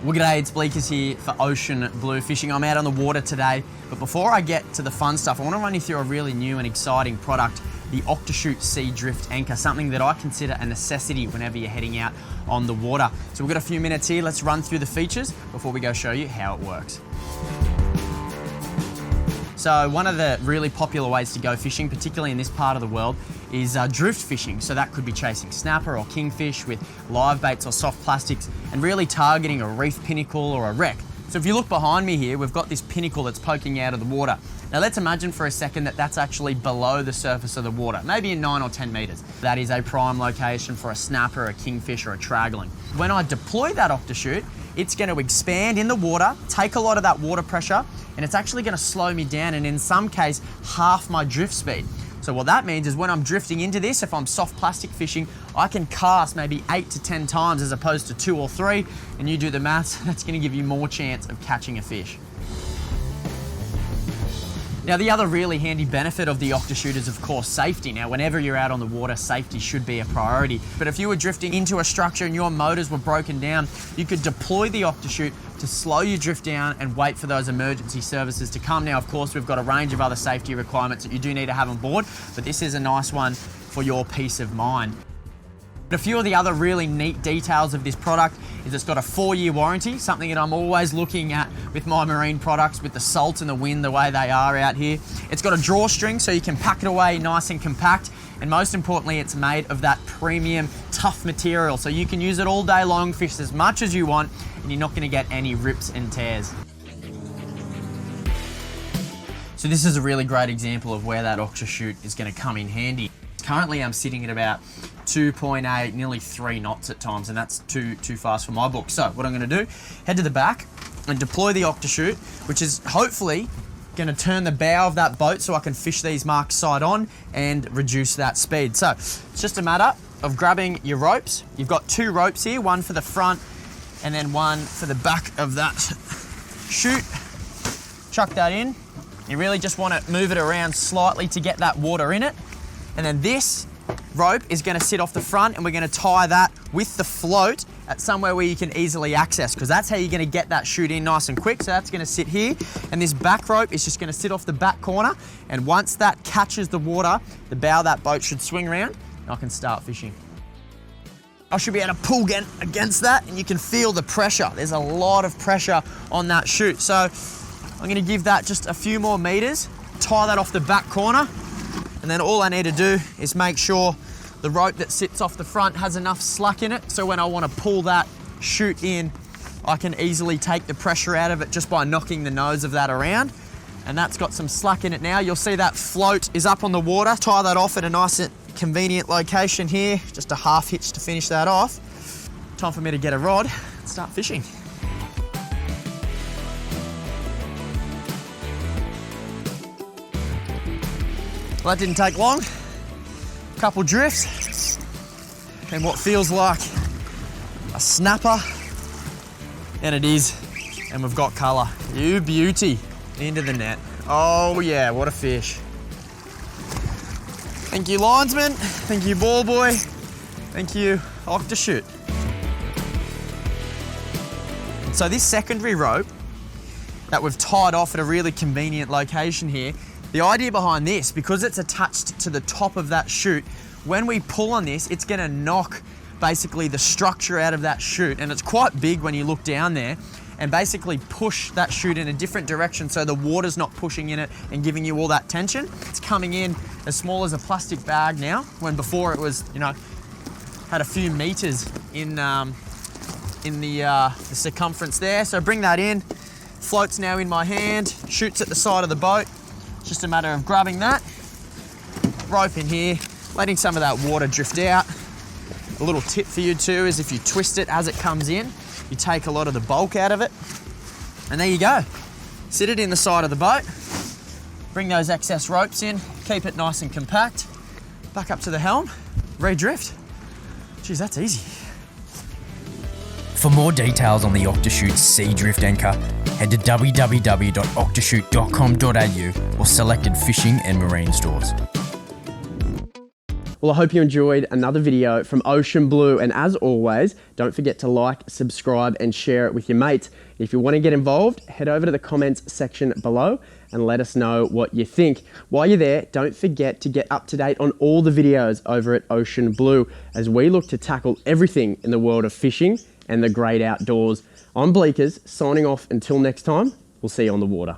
Well, g'day, it's Bleakers here for Ocean Blue Fishing. I'm out on the water today, but before I get to the fun stuff, I want to run you through a really new and exciting product, the Octochute Sea Drift Anchor, something that I consider a necessity whenever you're heading out on the water. So we've got a few minutes here, let's run through the features before we go show you how it works. So one of the really popular ways to go fishing, particularly in this part of the world, is drift fishing. So that could be chasing snapper or kingfish with live baits or soft plastics and really targeting a reef pinnacle or a wreck. So if you look behind me here, we've got this pinnacle that's poking out of the water. Now let's imagine for a second that that's actually below the surface of the water, maybe in 9 or 10 meters. That is a prime location for a snapper, a kingfish, or a tangling. When I deploy that Octochute, it's going to expand in the water, take a lot of that water pressure, and it's actually going to slow me down and in some case half my drift speed. So what that means is when I'm drifting into this, if I'm soft plastic fishing, I can cast maybe 8 to 10 times as opposed to 2 or 3, and you do the maths, that's going to give you more chance of catching a fish. Now the other really handy benefit of the Octochute is of course safety. Now whenever you're out on the water, safety should be a priority. But if you were drifting into a structure and your motors were broken down, you could deploy the Octochute to slow your drift down and wait for those emergency services to come. Now of course we've got a range of other safety requirements that you do need to have on board, but this is a nice one for your peace of mind. A few of the other really neat details of this product is it's got a 4-year warranty, something that I'm always looking at with my marine products with the salt and the wind the way they are out here. It's got a drawstring so you can pack it away nice and compact, and most importantly it's made of that premium tough material so you can use it all day long, fish as much as you want, and you're not going to get any rips and tears. So this is a really great example of where that Octochute is going to come in handy. Currently I'm sitting at about 2.8, nearly 3 knots at times, and that's too fast for my book. So what I'm going to do, head to the back and deploy the Octochute, which is hopefully going to turn the bow of that boat so I can fish these marks side on and reduce that speed. So it's just a matter of grabbing your ropes. You've got 2 ropes here, one for the front and then one for the back of that chute. Chuck that in. You really just want to move it around slightly to get that water in it. And then this rope is going to sit off the front and we're going to tie that with the float at somewhere where you can easily access, because that's how you're going to get that chute in nice and quick. So that's going to sit here, and this back rope is just going to sit off the back corner, and once that catches the water, the bow of that boat should swing around and I can start fishing. I should be able to pull against that and you can feel the pressure. There's a lot of pressure on that chute. So I'm going to give that just a few more meters, tie that off the back corner, and then all I need to do is make sure the rope that sits off the front has enough slack in it, so when I want to pull that chute in, I can easily take the pressure out of it just by knocking the nose of that around. And that's got some slack in it now. You'll see that float is up on the water. Tie that off at a nice and convenient location here. Just a half hitch to finish that off. Time for me to get a rod and start fishing. Well, that didn't take long. A couple drifts and what feels like a snapper, and it is, and we've got colour. You beauty, into the net. Oh yeah, what a fish. Thank you linesman, thank you ball boy, thank you Octochute. So this secondary rope that we've tied off at a really convenient location here, the idea behind this, because it's attached to the top of that chute, when we pull on this, it's going to knock basically the structure out of that chute, and it's quite big when you look down there, and basically push that chute in a different direction so the water's not pushing in it and giving you all that tension. It's coming in as small as a plastic bag now, when before it was, you know, had a few meters in the circumference there. So bring that in, float's now in my hand, chute's at the side of the boat. Just a matter of grabbing that, rope in here, letting some of that water drift out. A little tip for you too is if you twist it as it comes in, you take a lot of the bulk out of it. And there you go. Sit it in the side of the boat, bring those excess ropes in, keep it nice and compact, back up to the helm, re-drift. Geez, that's easy. For more details on the Octochute Sea Drift Anchor, head to www.octochute.com.au or selected fishing and marine stores. Well, I hope you enjoyed another video from Ocean Blue, and as always, don't forget to like, subscribe, and share it with your mates. If you want to get involved, head over to the comments section below and let us know what you think. While you're there, don't forget to get up to date on all the videos over at Ocean Blue as we look to tackle everything in the world of fishing and the great outdoors. I'm Bleakers, signing off until next time. We'll see you on the water.